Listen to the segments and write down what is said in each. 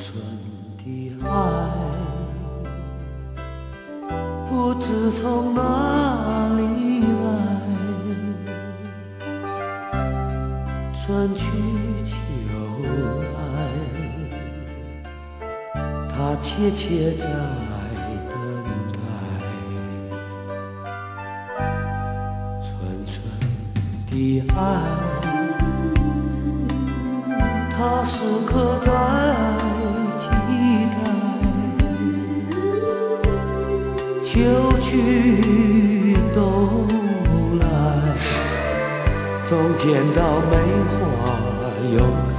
纯的爱，不知从哪里来，春去秋来，它切切在等待。纯纯的爱，它时刻在期待，秋去冬来，总见到梅花又开。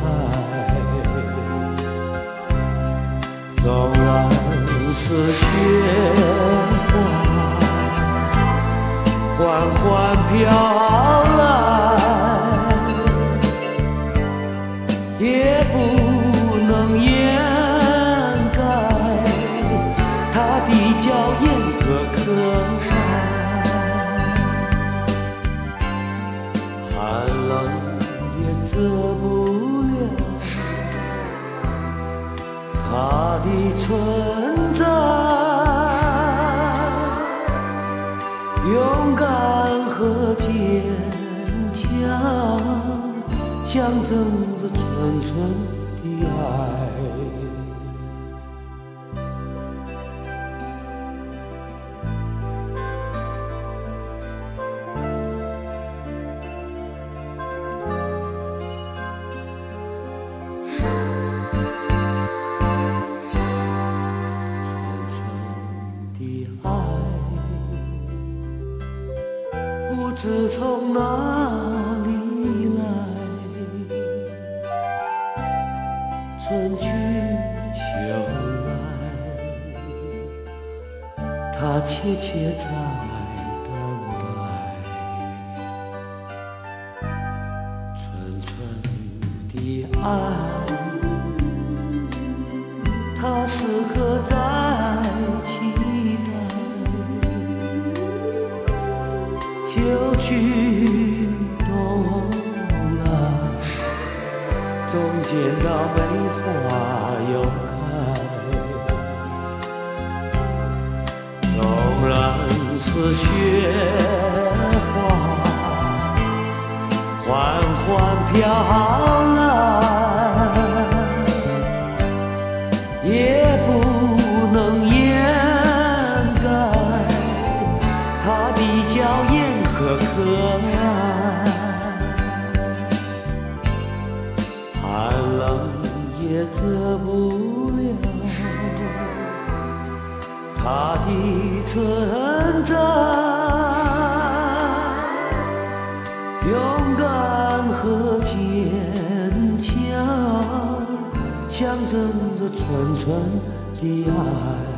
纵然是雪花缓缓飘来，也不能掩盖它的娇艳和可爱。寒冷也遮不了它的存在，勇敢和坚强象征着纯纯的爱。不知从哪里来，春去秋来，它切切在等待。纯纯的爱，它时刻在期待，秋去冬来，总见到梅花又开。纵然是雪花缓缓飘来，也不能掩盖它的娇艳和可爱。寒冷也遮不了它的存在，勇敢和坚强象征着纯纯的爱。